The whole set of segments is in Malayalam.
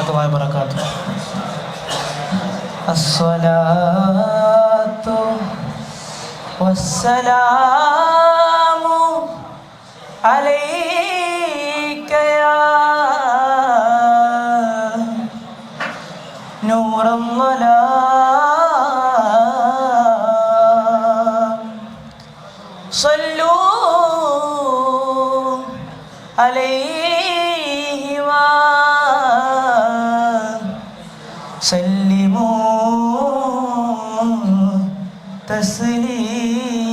warahmatullahi wabarakatuh. As-salatu wassalamu alayka ya nurallah. Sallu alayhi wa sallimu taslima.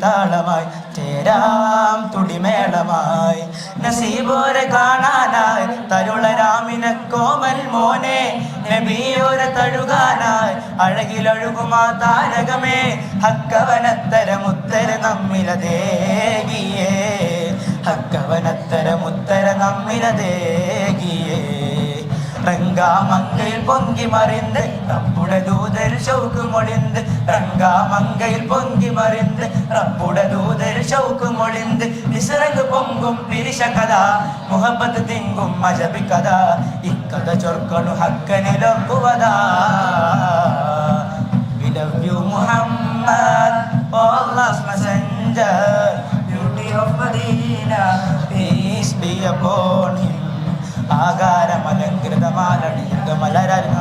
താളമായി ചേരാം തുടിമേളമായി നസീബോരെ കാണാനായി തരുള രാമിന കോമൽ മോനെ നബിയോരെ തഴുകാനായി അഴകിലൊഴുകുമാ താരകമേ ഹക്കവനത്തരമുത്തര നമ്മിലതേകിയേ ഹക്കവനത്തരമുത്തര നമ്മിലതേകിയേ ரங்காமங்கையில் பொங்கி மறிந்து ரப்புட தூதர் ஷவுக்கு மொழிந்து ரங்காமங்கையில் பொங்கி மறிந்து ரப்புட தூதர் ஷவுக்கு மொழிந்து நிசரங்கு பொங்கும் பிரிஷ கதா முகப்பத்து திங்கும் மஜபி கதா இக்கத சொற்கனு ஹக்கனிலொக்குவதா. We love you Muhammad, Allah's messenger, beauty of Medina, peace be upon him. ആകാരമലങ്കൃതമാലടിയുഗമലരൽമ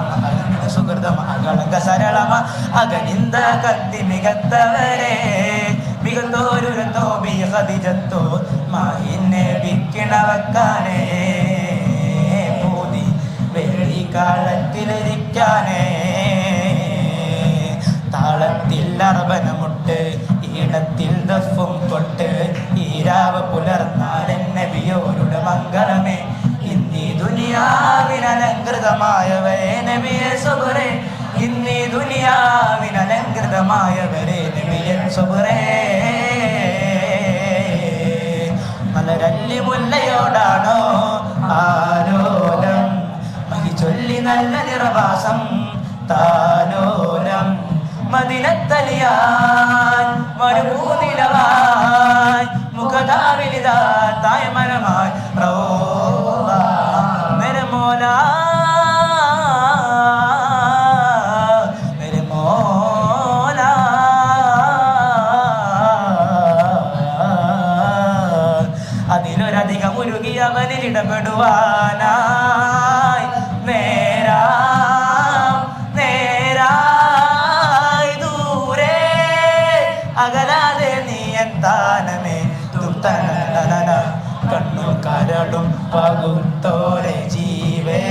സുഹൃതമാകളങ്ക സരളമ അഗനിന്ദ കത്തി മികത്തവരെ മികത്തോരുരത്തോ ബിഹദിജത്തോ മാഹിന്നെ വിക്കിണവക്കാനേ പൂതി വെള്ളി കാലത്തിലിരിക്കാനേ താളത്തിൽ അർബനമുട്ട് ഈണത്തിൽ ദഫും കൊട്ട് ഈരാവ് പുലർന്നാലൻ നബിയോരുടെ മംഗളമേ ഇന്നീ ദുനിയാവിനലങ്കൃതമായവരെ നബിയെ സബറേ ഇന്നീ ദുനിയാവിനലങ്കൃതമായവരെ നബിയെ സബറേ. മലരല്ലി മുല്ലയോടാണോ ആലോലം മഹി ചൊല്ലി നല്ല നിറവാസം താലോലം മദിനത്തലിയാൻ മരുഭൂനിലവാൻ മുഖതാവിലിതാ തായ്മനമായി റൗള മേരെ മോലാ മേരെ മോലാ. അതിലൊരധികം ഉരുകി അവനിൽ ഇടപെടുവാനായി നേരാ അകലാതെ നീ എന്താനമേ തുത്തന കണ്ണു കരളും പകുത്തോരെ ജീവേ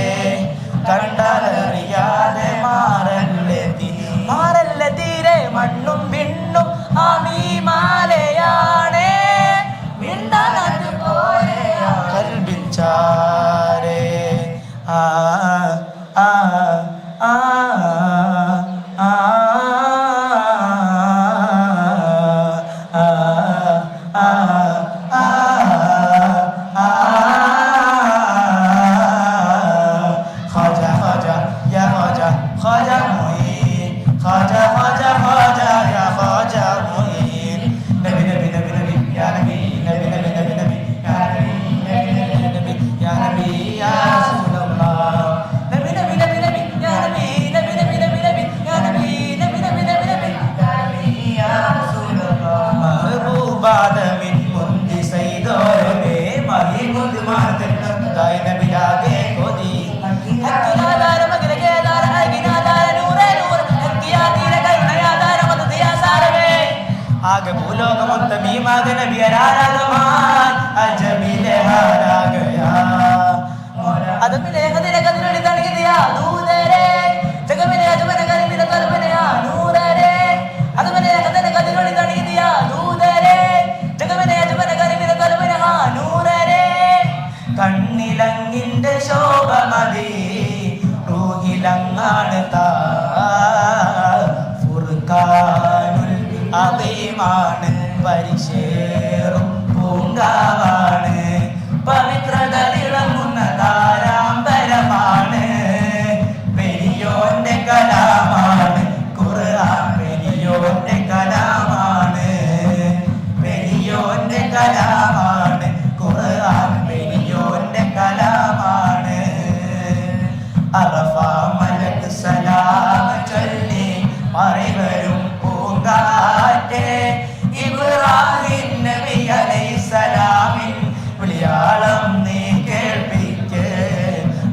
കണ്ടറിയാതെ മാറല്ലേ തീരെ മണ്ണും വിണ്ണും ആമീമാലയാണേ കൽബിച്ചാരേ ആ ആ ആ ആകെ ഭൂലോകമൊത്തം ഈ മകന വിയരാരാഗമാൻ അജബിലെ ഹാരാഗയാ അതമിലെ ഹദിനെ കദിനടി തണികിതിയാ ദൂതരെ ജഗമിലെ അജബന കരിമിന കൽബനയാ നൂരരെ അതമിലെ ഹദിനെ കദിനടി തണികിതിയാ ദൂതരെ ജഗമിലെ അജബന കരിമിന കൽബനയാ നൂരരെ കണ്ണിലങ്ങിന്റെ ശോഭമതി കോകിലങ്ങാണ് ഫുർഖാനുൽ അദീമാണ് പരിശേറും പൂങ്കാവാണ് പവിത്രത തിളങ്ങുന്ന താരാമ്പരമാണ് പെരിയോന്റെ കലാമാണ് ഖുർആൻ പെരിയോന്റെ കലാമാണ് പെരിയോന്റെ കലാമാണ് ഖുർആൻ പെരിയോന്റെ കലാമാണ് അറഫ മലക്ക് സലാം ചൊല്ലി മറിവരും പൂങ്കാറ്റേ ഇബ്രാഹിം നബി അലൈഹിസ്സലാമിൻ വിളിയാളം നീ കേൾപ്പിക്ക്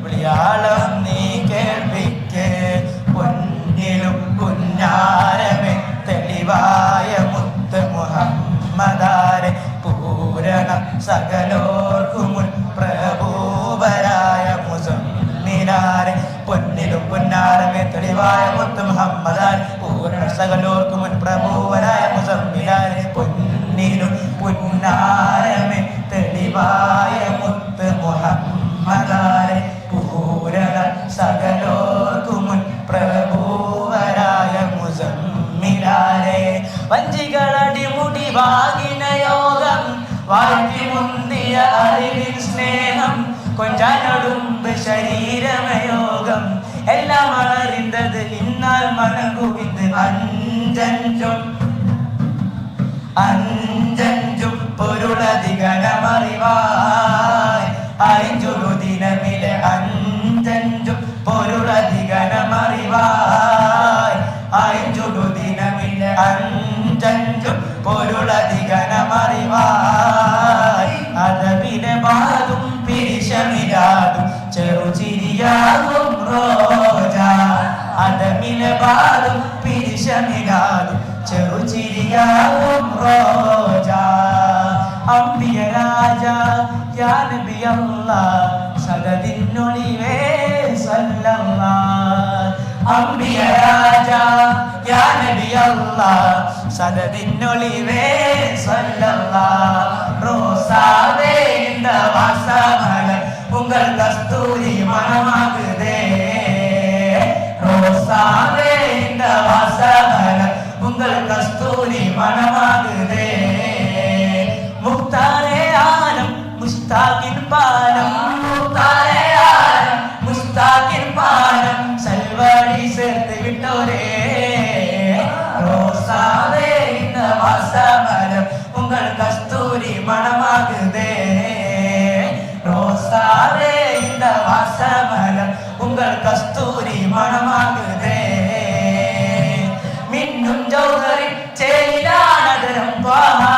വിളിയാളം നീ കേൾപ്പിക്ക് പൊന്നിലും പുന്നാരമേ തെളിവായ മുത്ത് മുഹമ്മദാരെ പൂരണം സകലോർക്കും പ്രഭൂവരായ മുസമ്മിനാരെ പൊന്നിലും പുന്നാരമേ തെളിവായ മുത്ത് മുഹമ്മദാരെ പൂരണം സകലോർക്കും പ്രഭൂവരായ മുസമ്മിനാരെ പൊന്നിലും പുന്നാരമേ തെളിവായ മുത്ത് മുഹമ്മദാരെ പൂരണം സകലോർക്കും പ്രഭൂവരായ മുസമ്മിനാരെ വഞ്ചികളടിമുടി വാങ്ങിന യോഗം വാഴ്ത്തി മുന്തിയ അറിവിൻ സ്നേഹം കൊഞ്ചാനൊടുമ്പ് ശരീരമയോഗം എല്ലാം അറിന്തത് ഇന്നാൽ മനകുവിന്ത് അഞ്ചഞ്ചും അഞ്ചഞ്ചും പൊരുളധികനമറിവായി അഞ്ചൊരു ദിനമിലെ അഞ്ചഞ്ചും പൊരുളധികനമറിവായി അഞ്ചൊരു ദിനമിലെ അഞ്ചഞ്ചും പൊരുളധികനമറിവായി അതവിലെ ബാതും പിരിശമിരാതും ചെറുചിരിയാകും റോജ അതമിലെ ബാതും പിരിശമിരാതും ചെറുചിരിയാകും റോജ അമ്പിയ രാജ യാ നബി അല്ലാഹ് സദദിന്നൊളിവേ സല്ലല്ലാഹ് അമ്പിയ രാജ യാ നബി അല്ലാഹ് സദദിന്നൊളിവേ സല്ലല്ലാഹ് റോസാവേ இந்த வாசமலர் உங்கள் கஸ்தூரி மனமாகுதே ரோசாவே இந்த வாசமலர் உங்கள் கஸ்தூரி மனமாகுதே முக்தாரே ஆலம் முஸ்தாகின் பாலம் முக்தாரே ஆலம் முஸ்தாகின் பாலம் செல்வாடி சேர்த்து விட்டோரே ரோசாவே இந்த வாசமலர் உங்கள் கஸ்தூரி மனமாகுதே ரோசாவே இந்த வாசமலர் உங்கள் கஸ்தூரி மனமாகுதே மின்னும் ஜௌஹரின் சேயிலானதரம் த்வாஹா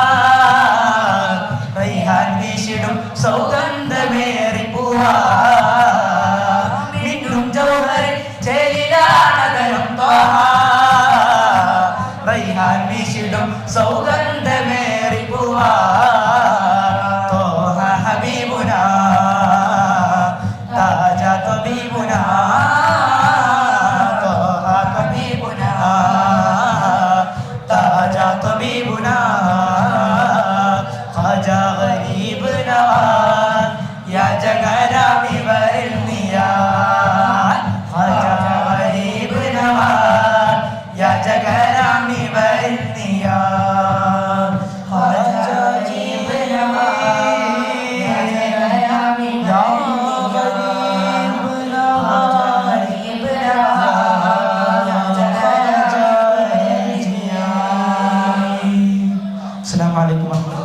ரைஹான் வீசிடும் சௌகந்தமேறி பூவா மின்னும் ஜௌஹரின் சேயிலானதரம் த்வாஹா ரைஹான் வீசிடும் சௌகந்தமேறி பூவா ത്വാഹാ ഹബീബുനാ താജാ തബീബുനാ ത്വാഹാ ഹബീബുനാ താജാ തബീബുനാ ഖാജാ ഗരീബ് നവാസ് യാ ജഗരാമി വരൽനിയാ ഖാജാ ഗരീബ് നവാസ് യാ ജഗരാമി വരൽനിയാ ഖാജാ ഗരീബ് നവാസ് യാ ജഗരാമി Assalamualaikum warahmatullahi wabarakatuh.